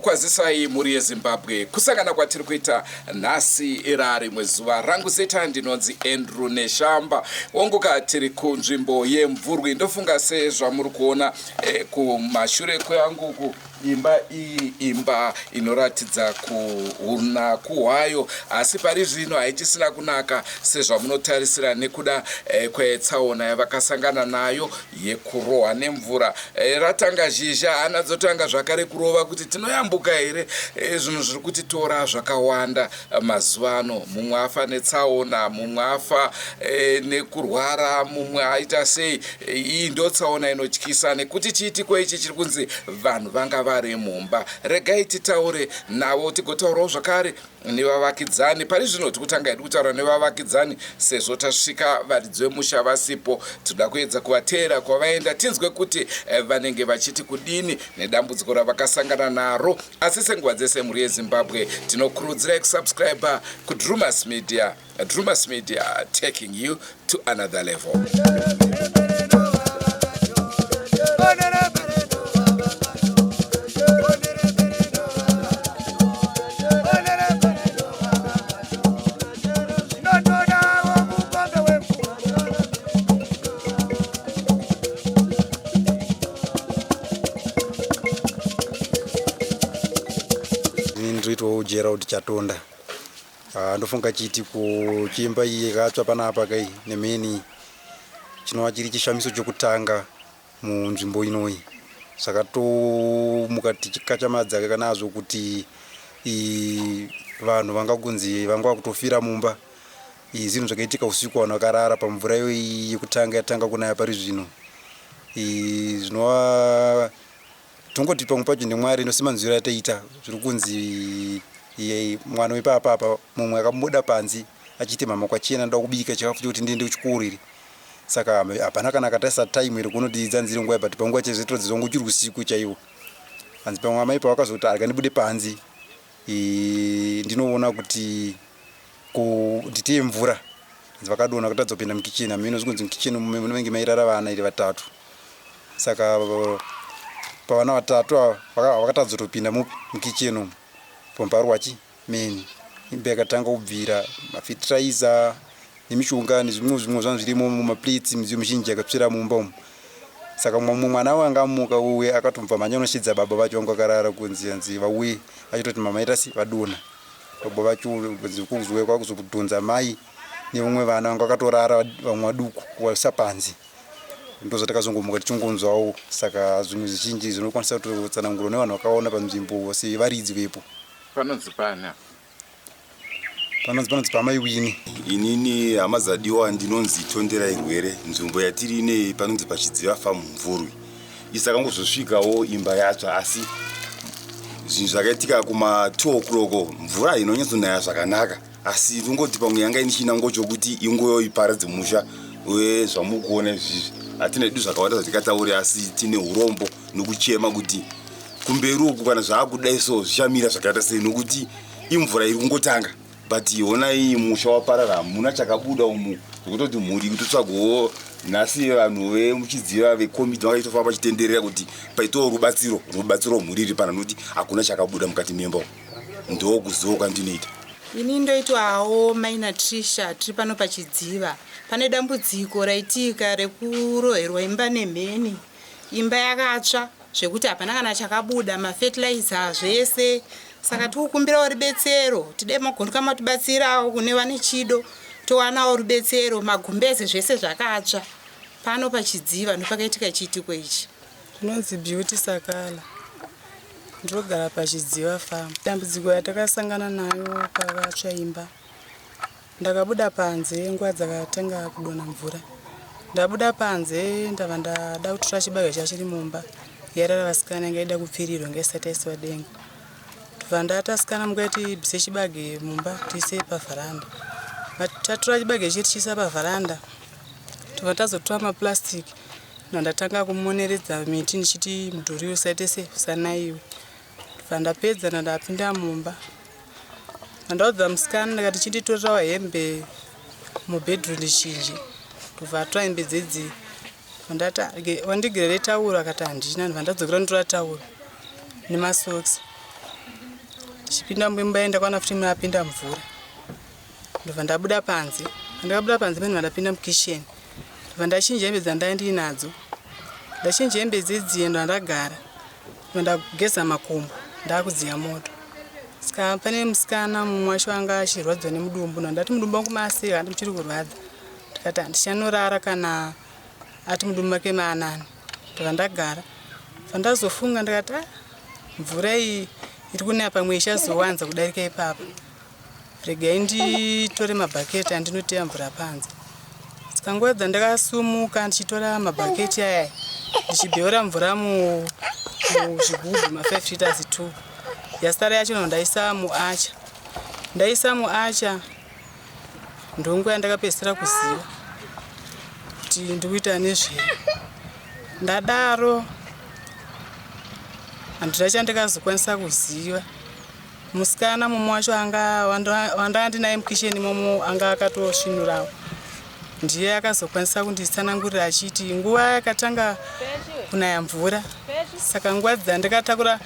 kukwazisai muri yeZimbabwe. Kusangana kwatiri kuita nhasi irari mwezuva rangu zeta ndinonzi Andrew Neshamba. Ongoka tiri kunzvimbo yeMvurwi. Ndofunga sezvamuri kuona kumashure kwangu imba iyi imba inoratidza kuhuna kuhwayo, asi pari zvino haichisina kunaka sezvamunotarisira nekuda kwetsaona yavakasangana nayo yekurohwa nemvura. Ratanga zhizha anadzotanga zvakare kurova kuti tinoyambuka here. Zvinhu zviri kutitora zvakawanda mazuva ano. Mumwe afa netsaona, mumwe afa nekurwara, mumwe aita sei. Iyi ndotsaona inotyisa nekuti chiitiko ichi chiri kunzi vanhu vanga vari mumba. Regai titaure navo tigotaurawo zvakare nevavakidzani. Pari zvino tikutanga hedu kutaura nevavakidzani sezvo tasvika varidzi vemusha vasipo. Tinoda kuedza kuvateera kwavaenda tinzwe kuti vanenge vachiti kudini nedambudziko ravakasangana naro. Asi senguva dzese muri yeZimbabwe tinokurudzirai kusubscribe kuDrewmas Media. Drewmas Media, taking you to another level. Gerald chatonda ndofunga chiti kuchimba iye katsva panapa kai nemheni chinova chiri chishamiso chokutanga munzvimbo inoyi. Saka tomukati chikachamadza kanazvo kuti vanhu vangakunzi vanga kutofira mumba. Zvinhu zvakaitika usiku vanhu vakarara pamvura iyoyi yekutanga yatanga kunaya pari zvino. Zvinova tongoti pamwe pacho ndemwari inosima nzira yataita. Zviri kunzi mwana wepapa mumwe akamuda panzi achiti mama kwachena ndoda kubika chikafu chekuti ndiende kuchikoro iri. Saka hapana kana kataisa time iri kunoti dzanzire nguva but panguva chezvitodzi zongo chiri usiku chaiwo. Hanzi pamwe amai pavakazoti ndibude panzi ndinoona kuti nditiye mvura. Hanzi vakadona kuti adzopinda mukicheni. Hameno zvikunzi mukicheni munenge mairara vana iri vatatu. Saka pavana vatatu vakatadzotopinda mukicheni umu pomparwachi Mheni. Imba yakatanga kubvira mafetiraiza nemishonga nezvimwe zvanhu zvirimo mumaplates, midziyo mizhinji yakapfira mumba umu. Saka mumwe mwana wanga amuka uye akatomva mhanya unoshidza baba vacho vanga vakarara kunzi hanzi vauye achitoti mama itasi vadona. Baba vacho kuzwe kwakuzodhonza mai nevamwe vana vanga vakatorara vamwe vaduku kuwasa panzi. Ndozvatakazongomuka tichongonzwawo. Saka zvinhu zvizhinji zvinokwanisa kutotsanangurwa nevanhu vakaona panzvimbo sevaridzi vepo. Panonzi pana panonzi pamai Wini. Inini hamazadiwa ndinonzi Tondera Irwere. Nzvimbo yatiri ine panonzi pachidziva famu Mvurwi. Isakangozosvikawo imba yatsva, asi zvinhu zvakaitika kuma 2 o'clock mvura inonyatsonaya zvakanaka, asi tongoti pamwe yanga ine chinango chokuti ingoyo iparadze musha. Uye zvamukuona izvizvi hatina hedu zvakawanda zvatikataura, asi tine urombo nokuchema kuti kumberi uku kana zvaakudai so zvichamira zvakaita sei, nokuti imvura iri kungotanga. But honai musha waparara, hamuna chakabuda umu zvokutoti mhuri kutotsvagowo. Nhasi vanhu vemuchidziva vekomiti vakaitofamba vachitenderera kuti paitowo rubatsiro mhuri iri pana, nokuti hakuna chakabuda mukati memba. Ndokuzivo kwandinoita. Ini ndoitwawo Maina Trisha, tiri pano pachidziva. Pane dambudziko raitika rekuroherwa imba nemheni. Imba yakatsva zvekuti hapana kana chakabuda, mafertilizer zvese. Saka tikukumbirawo rubetsero, tide magondoka matibatsirawo kune vane chido, towanawo rubetsero. Magumbeze zvese zvakatsva pano pachidziva ndopakaitika chiitiko ichi. Ndinonzi Beauty Sakala, ndinogara pachidziva famu. Dambudziko yatakasangana nayo pakatsva imba, ndakabuda panze nguva dzakatanga kudona mvura. Ndabuda panze ndabva ndada kutora chibage chachiri mumba. Yarara vasikana yanga ida kupfirirwa ngesati yaiswa denga. Ndobva ndatasikana mukati bvise chibage mumba tiise pavharanda. Tatora chibage chiri chiisa pavharanda, tobva tazotora mapurasitiki ndatanga kumoneredza miti ndichiti mudhuri usaite sefu usanaiwe. Ndobva ndapedza ndapinda mumba. Ndaudza musikana ndakati chinditorawo hembe mubhedroom ndichinje. Ndobva atora hembe dzedzi. Ndati, wandigirire tauro, akati handina. Ndobva ndadzokera ndotora tauro nemasokisi. ndichipinda muimba ndakaona futi munapinda mvura ndobva ndabuda panze. Ndakabuda panze mene ndapinda mukisheni ndobva ndachinja hembe dzandai ndinadzo. Ndachinja hembe dzedziye ndandagara ndageza makumbo ndakudziya moto. Saka pane musikana mumwe wacho anga achirwadzwa nemudumbu ndati mudumbu wangu masika handi muchiri kurwadza. Ndikati handichanyorara kana ati mudumbu make maanani. Ndobva ndagara pandazofunga ndikati mvura iyi iri kunaya pamwe ichazowanza kudarika ipapo. Regai nditore mabhaketi andinoteya mvura panze. Saka nguva dzandakasumuka ndichitora mabhaketi aya ndichibheura mvura muzvigubhu ma5 liters 2. Yasara yacho ndaisa muacha. Ndaisa muacha ndongo yandakapedzisira kuziva kuti ndikuita nezvei. Ndadaro handina chandakazokwanisa kuziva. Musikana mumwe wacho wandanga ndinaye mukisheni imomo anga akatosvinurawo ndiye akazokwanisa kunditsanangurira achiti nguva yakatanga kunaya mvura. Saka nguva dzandakatakura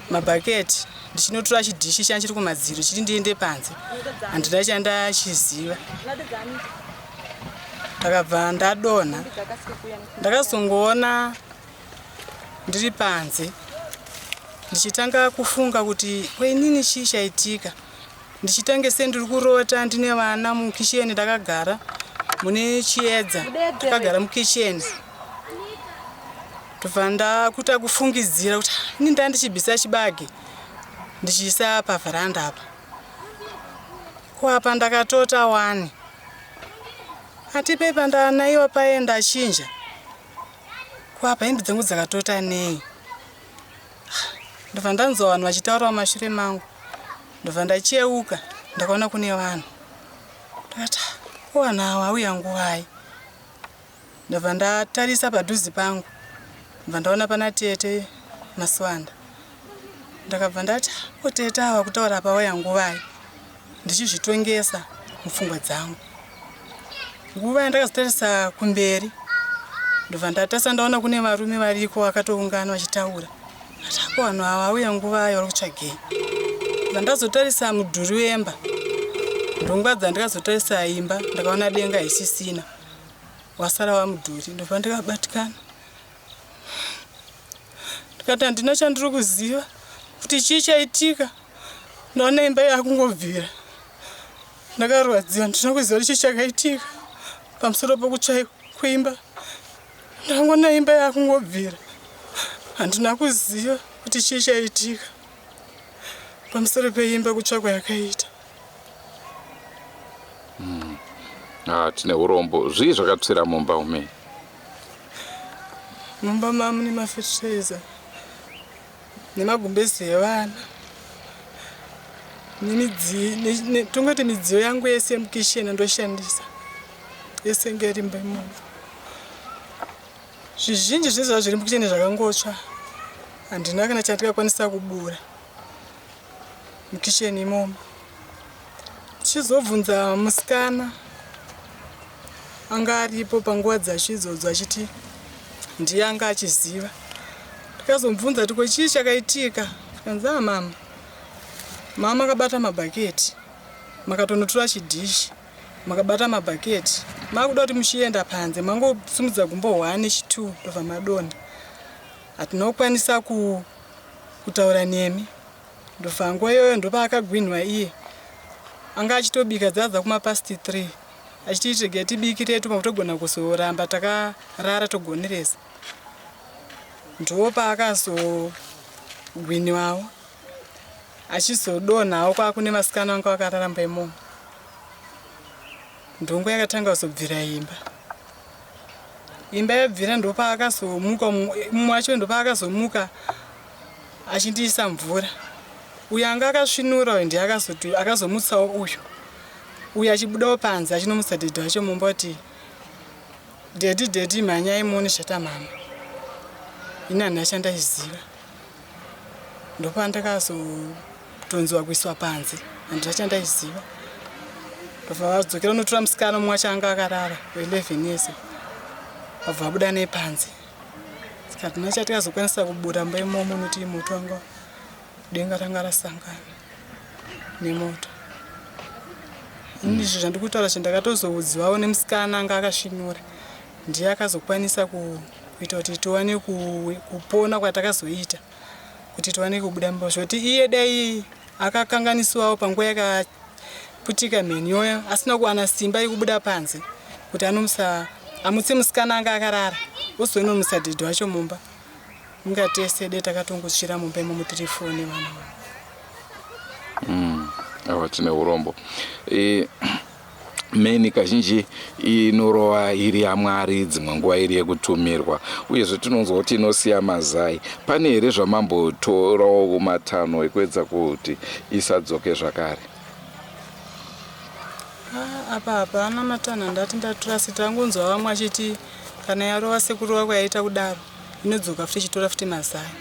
mabhaketi ndichinotora chidhishi changu chiri kumadziro chiti ndiende panze handina chandachiziva. Ndakabva ndadonha. Ndakazongoona ndiri panze ndichitanga kufunga kuti kwenini chii chaitika. Ndichitange sendiri kurota ndine vana mukisheni ndakagara mune chiedza takagara mukisheni. Ndobva ndakuta kufungidzira kuti ini ndandichibvisa chibage ndichiisa pavharanda apa. Kuapa ndakatota 1 ati pepa ndanaiwa paenda achinja. Kuapa hembe dzangu dzakatota nei. Ndobva ndanzwa vanhu vachitaurawo mashure mangu. Ndobva ndacheuka ndakaona kune vanhu. Ndakati vanhu ava auya nguwai. Ndobva ndatarisa padhuze pangu. Ndobva ndaona pana tete Maswanda. Ndakabva ndati tete ava kutaura apa auya nguwai. Ndichizvitongesa mupfungwa dzangu. Nguva yandakazotarisa kumberi ndobva ndatarisa ndaona kune varume variko vakatoungana vachitaura. Ndati vanhu ava auya nguva vari kutsvagei. Ndazotarisa mudhuri wemba. Ndongwa dzandakazotarisa imba ndakaona denga isisina. Wasara wamudhuri. Ndobva ndikabatikana. Ndikati handina chandiri kuziva kuti chii chaitika. Ndaona imba yakungobvira. Ndakarwadziwa ndina kuziva kuti chii chakaitika. Pamusoro pokutsva kweimba ndangoona imba yakungobvira. Handina kuziva kuti chii chaitika pamusoro peimba kutsva kwayakaita. Tine urombo. Zvii zvakatsvira mumba ume? Mumba mamu nemafetireza nemagumbezi evana tongoti midziyo yangu yese yemukisheni ndoshandisa yese ngeri mumba imomo. Zvizhinji zvezva zviri mukisheni zvakangotsva. Handina kana chandikakwanisa kubura mukisheni imomo. Chizobvunza musikana anga aripo panguva dzacho idzodzo achiti ndiye anga achiziva. Ndikazomubvunza kuti chii chakaitika. Ndikanzi mama akabata mabhaketi makatonotora chidhishi makabata mabhaketi makuda kuti muchienda panze mangosumudza gumbo 1 2 ndobva madonha. Hatina kukwanisa kutaura nemi. Ndobva nguva iyoyo ndopa akagwinwa iye. Anga achitobika dzadza kumapasti 3 achiti rega tibikire tuma togona kuzoramba takarara togoneresa. Ndopa akazogwinwawo achizodonhawo kwakune masikana vanga vakararamba imomo. Ndongo yakatanga kuzobvira imba. Imba yabvira ndopa akazomuka mumwe wacho ndopa akazomuka achindiisa mvura. Uyo anga akasvinura uyu ndiye akazomutsawo uyu. Uyu achibudawo panze achinomutsa dhedhi wacho mumba kuti dhedhi mhanyai muone zvatamama. Ini handina chandaiziva. Ndopa ndakazotonzwa kuiswa panze handina chandaiziva. Ndobva vadzokera unotora musikana mumwe wacho anga akarara we11 yese. Vabva vabuda naye panze. Saka handina chatikazokwanisa kubuda mumba imomo nokuti moto wanga denga ranga rasangana. nemoto. Ndizvo zvandikutaura chandakatozoudziwawo nemusikana anga akasvinyura. Ndiye akazokwanisa kuita kuti tiwane kupona kwatakazoita. Kuti tiwane kubuda mbozvoti iye dai akakanganisiwawo panguva yakaputika mheni yoyo asina kuwana simba yekubuda panze kuti amutse musikana anga akarara ozoinomusa dhedhi wacho mumba. Mungatese de takatongochira mumba imomo tiri foni vana. Awa tine urombo. Mheni kazhinji inorova iri yaMwari, dzimwe nguva iri yekutumirwa, uyezve tinonzwa kuti inosiya mazai. Pane here zvamambotorawo matanho ekuedza kuti isadzoke zvakare? Apa hapana matanho andati ndatora, asi tangonzwa vamwe achiti kana yarova sekurova kwayaita kudaro inodzoka futi ichitora futi mazai.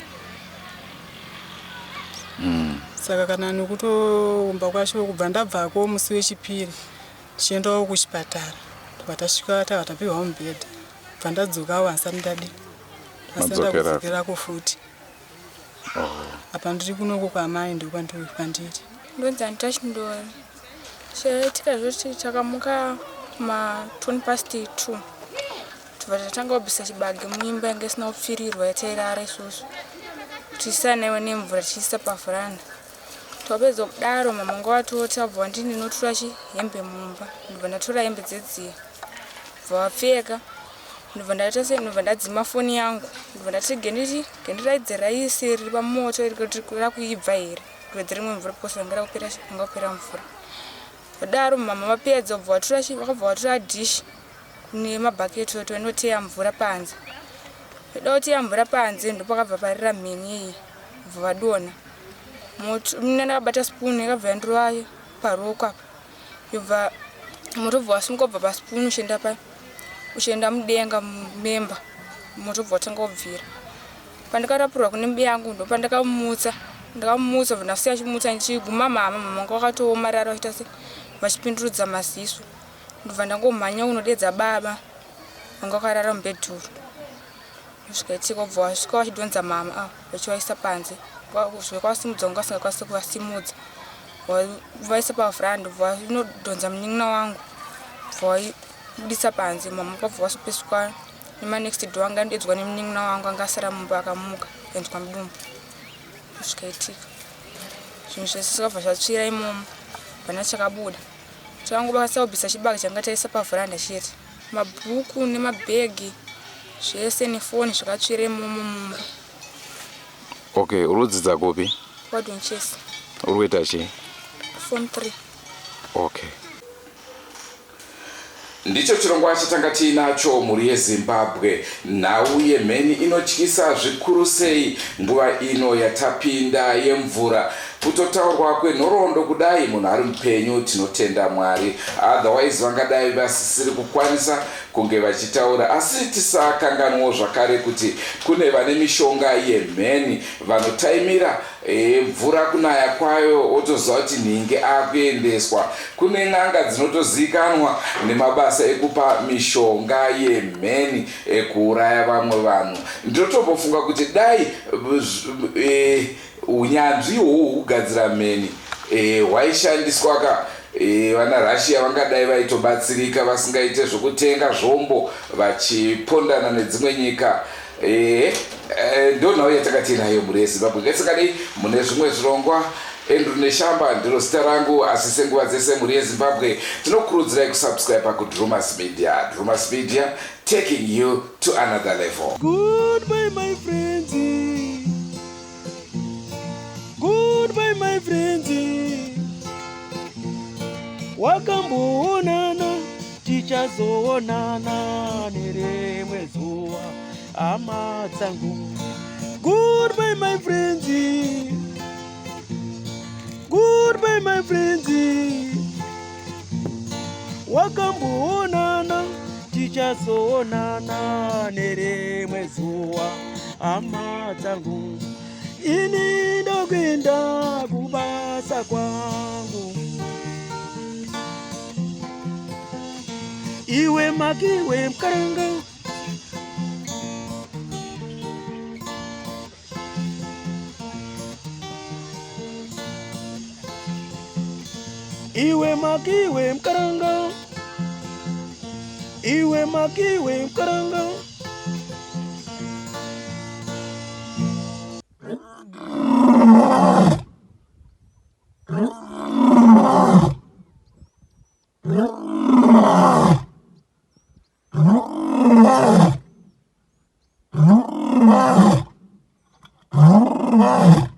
Saka kana nekutoumba kwacho kubva ndabvako musi wechipiri chiendawo kuchipatara, tasvika tavapiwa mubhedha, bva ndadzokawo hasati ndadi kudzokera futi. Apa ndiri kunoko kwamai ndiko kwandiri. Ndonzi Antashindori. Chaitika zvoti takamuka ma2:02 tobva tatanga kubvisa chibage muimba yange isina kupfirirwa yatairara isusu kuti isanaiwe nemvura tichiisa pavhuranda. Tapedza kudaro mama wangu watoti abva ndini ndinotora hembe mumba, ndobva ndatora hembe dzedziya bva wapfeka, ndobva ndadzima foni yangu, ndobva ndati gendiraidze raisi riri pamoto rakuibva here ndowedze rimwe mvura because anga kupera mvura. Daro mama vapedza vakabva vatora dish nemabhaketi kuti vanoteya mvura panze. Vada kuteya mvura panze ndopakabva parira mheni iyi bva vadona. Mune akabata spoon yakabva yandorova paroko apa. Yobva moto bva wasunga kubva paspoon uchienda mudenga memba. Moto bva watanga kubvira. Pandakarapurwa kune mbi yangu ndopandakamutsa. Ndakamutsa bva ndasiya chimutsa ndichiguma mama wangu akatoomarara achita se vachipindurudza maziso. Ndobva ndangomhanya kunodedza baba wanga akarara mubhedhuru. Zvikaitika bva wasvika wachidhonza mama vachivaisa panze. Zvekwasimudza wanga asingakwanisi kuvasimudza. Vaisa pavhuranda vanodhonza munin'ina wangu. Vaibudisa panze mama wakabva wasopeswa nemanext door anga anodedzwa nemunin'ina wangu anga asara mumba akamuka kuendwa mudumbu. Zvikaitika. Zvinhu zvese zvakabva zvatsvira imomo. Pana chakabuda. Takangobasa kubvisa chibage changa taisa pavhuranda chete. Mabhuku nemabhegi zvese nefoni zvakatsvira imomo mumba. Okay, urudzidza kupi? Wadonchesi. Uri kuita chii? Form 3. Okay. Ndicho chirongwa chatanga tiinacho mhuri yeZimbabwe. Nhau yeMheni inotyisa zvikuru sei nguva ino yatapinda yemvura. Kutotaurwa kwenhoroondo kudai munhu ari mupenyu tinotenda Mwari. Otherwise vangadai vasisiri kukwanisa kunge vachitaura, asi tisakanganwawo zvakare kuti kune vane mishonga yeMheni vanotaimira mvura kunaya kwayo otoziva kuti nhinge akuendeswa. Kune n'anga dzinotozikanwa nemabasa ekupa mishonga yeMheni ekuuraya vamwe vanhu. Ndinotombofunga kuti dai unyanzvi ihwohwo hwekugadzira Mheni hwaishandiswa vana Russia vangadai vaitobatsirika vasingaite zvokutenga zvombo vachipondana nedzimwe nyika. Ndo nhau yatakati nayo mhuri yeZimbabwe. Ngetsikadei mune zvimwe zvirongwa. Endru Neshamba ndiro zita rangu, asi senguva dzese mhuri yeZimbabwe tinokurudzirai kusubscribe kuDrewmas Media. Drewmas Media, taking you to another level. Goodbye my friends. Goodbye my friends. Wakamboonana tichazoonana nerimwe zuva hama dzangu. Goodbye my friends. Goodbye my friends. Wakamboonana tichazoonana nerimwe zuva hama dzangu. Ini ndokwenda kubasa kwangu. Iwe magiwe mkaranga. iwe makiwe mkaranga, iwe makiwe mkaranga. Ah!